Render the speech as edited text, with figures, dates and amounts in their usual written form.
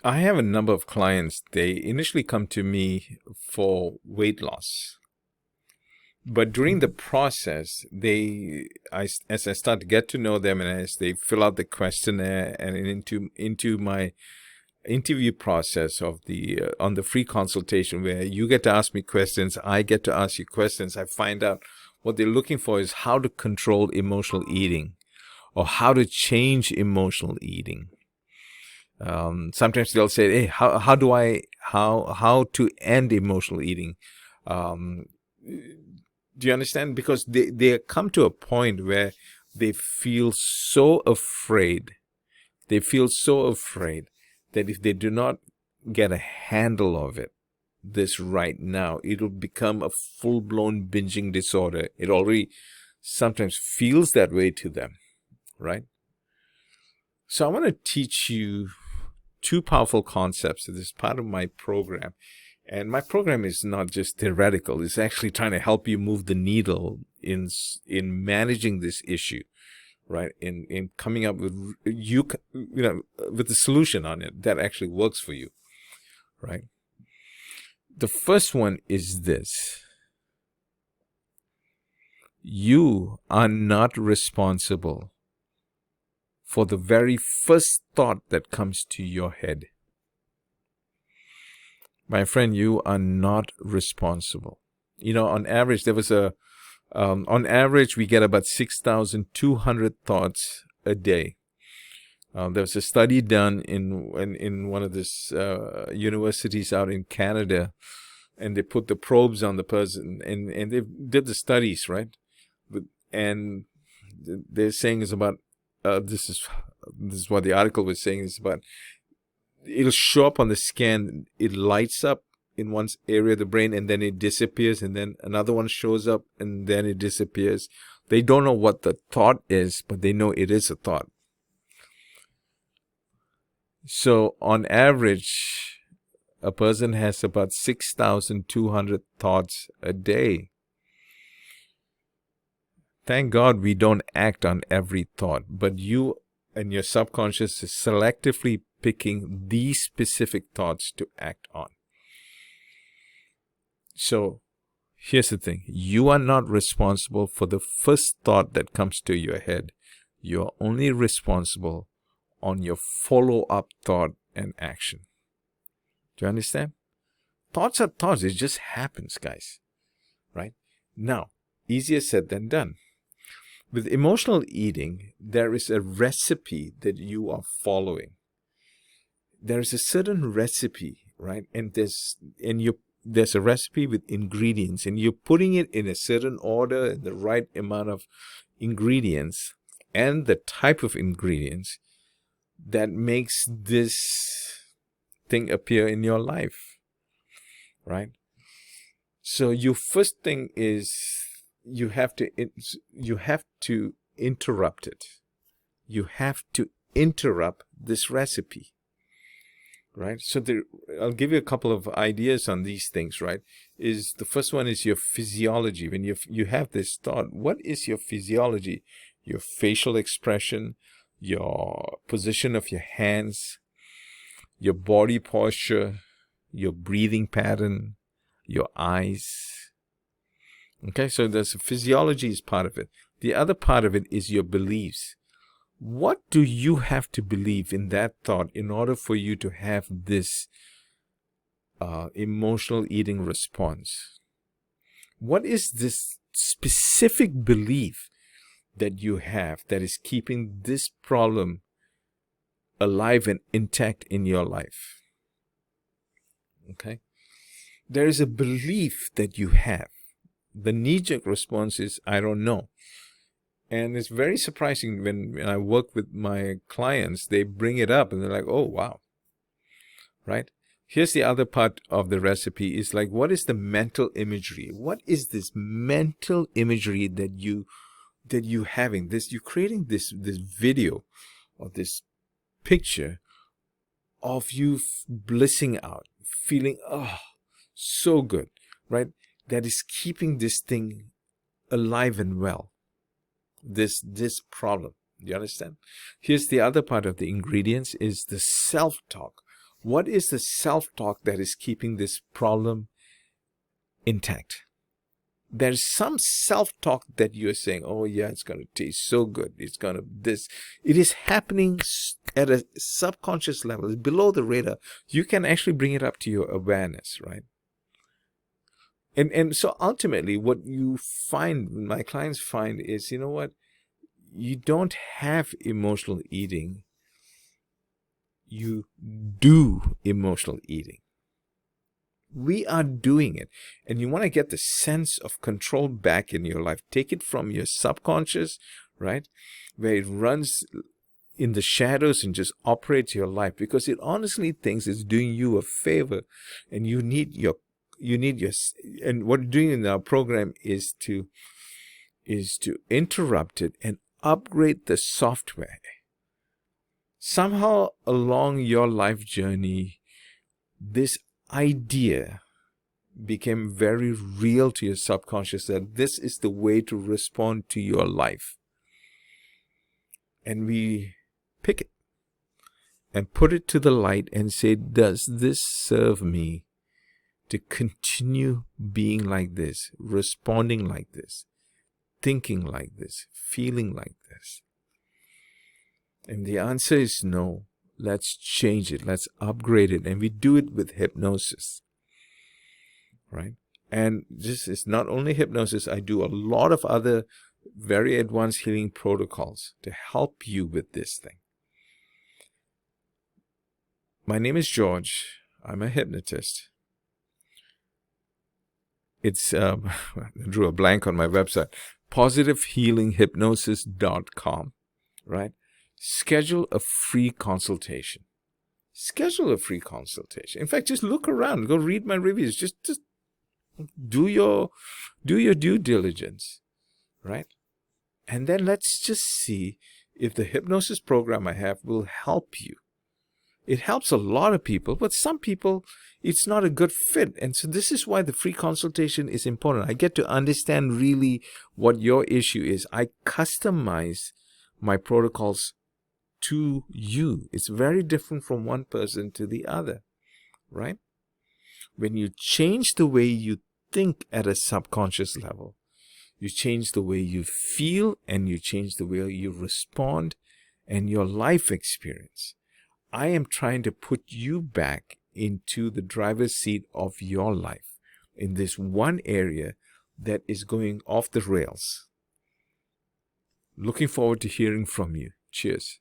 I have a number of clients. They initially come to me for weight loss. But during the process, as I start to get to know them, and as they fill out the questionnaire and into my interview process of the on the free consultation, where you get to ask me questions, I get to ask you questions, I find out what they're looking for is how to control emotional eating or how to change emotional eating. Sometimes they'll say, "Hey, how to end emotional eating?" Um, do you understand? Because they come to a point where they feel so afraid. They feel so afraid that if they do not get a handle of this right now, it'll become a full-blown binging disorder. It already sometimes feels that way to them, right? So I want to teach you two powerful concepts. This is part of my program. And my program is not just theoretical. It's actually trying to help you move the needle in managing this issue, right? In coming up with with the solution on it that actually works for you, right? The first one is this: you are not responsible for the very first thought that comes to your head. My friend, you are not responsible. On average, on average, we get about 6,200 thoughts a day. There was a study done in one of these universities out in Canada, and they put the probes on the person, and they did the studies, right? And they're saying is about this is what the article was saying is about. It'll show up on the scan. It lights up in one area of the brain, and then it disappears, and then another one shows up, and then it disappears. They don't know what the thought is, but they know it is a thought. So on average, a person has about 6,200 thoughts a day. Thank God we don't act on every thought, but you and your subconscious is selectively picking these specific thoughts to act on. So here's the thing. You are not responsible for the first thought that comes to your head. You are only responsible on your follow-up thought and action. Do you understand? Thoughts are thoughts. It just happens, guys. Right? Now, easier said than done. With emotional eating, there is a recipe that you are following. There is a certain recipe, right? And there's a recipe with ingredients, and you're putting it in a certain order, the right amount of ingredients, and the type of ingredients that makes this thing appear in your life, right? So your first thing is you have to interrupt it. You have to interrupt this recipe, right? So I'll give you a couple of ideas on these things, right? The first one is your physiology. When you have this thought, what is your physiology? Your facial expression, your position of your hands, your body posture, your breathing pattern, your eyes. Okay, so there's physiology is part of it. The other part of it is your beliefs. What do you have to believe in that thought in order for you to have this emotional eating response? What is this specific belief that you have that is keeping this problem alive and intact in your life? Okay? There is a belief that you have. The knee-jerk response is, I don't know. And it's very surprising when I work with my clients, they bring it up and they're like, oh, wow. Right? Here's the other part of the recipe is like, what is the mental imagery? What is this mental imagery that you having? You're creating this video or this picture of you blissing out, feeling, oh, so good, right? That is keeping this thing alive and well. This problem. Do you understand? Here's the other part of the ingredients is the self-talk. What is the self-talk that is keeping this problem intact? There's some self-talk that you're saying, oh yeah, it's going to taste so good. It's going to this. It is happening at a subconscious level. It's below the radar. You can actually bring it up to your awareness, right? And so ultimately what you find, my clients find, is, you know what? You don't have emotional eating. You do emotional eating. We are doing it. And you want to get the sense of control back in your life. Take it from your subconscious, right? Where it runs in the shadows and just operates your life, because it honestly thinks it's doing you a favor, and you need your, and what we're doing in our program is to interrupt it and upgrade the software. Somehow along your life journey, this idea became very real to your subconscious, that this is the way to respond to your life. And we pick it and put it to the light and say, does this serve me to continue being like this, responding like this, thinking like this, feeling like this? And the answer is no. Let's change it. Let's upgrade it. And we do it with hypnosis, right? And this is not only hypnosis. I do a lot of other very advanced healing protocols to help you with this thing. My name is George. I'm a hypnotist. It's, I drew a blank on my website, positivehealinghypnosis.com, right? Schedule a free consultation. Schedule a free consultation. In fact, just look around. Go read my reviews. Just do your due diligence, right? And then let's just see if the hypnosis program I have will help you. It helps a lot of people, but some people, it's not a good fit. And so this is why the free consultation is important. I get to understand really what your issue is. I customize my protocols to you. It's very different from one person to the other, right? When you change the way you think at a subconscious level, you change the way you feel, and you change the way you respond and your life experience. I am trying to put you back into the driver's seat of your life in this one area that is going off the rails. Looking forward to hearing from you. Cheers.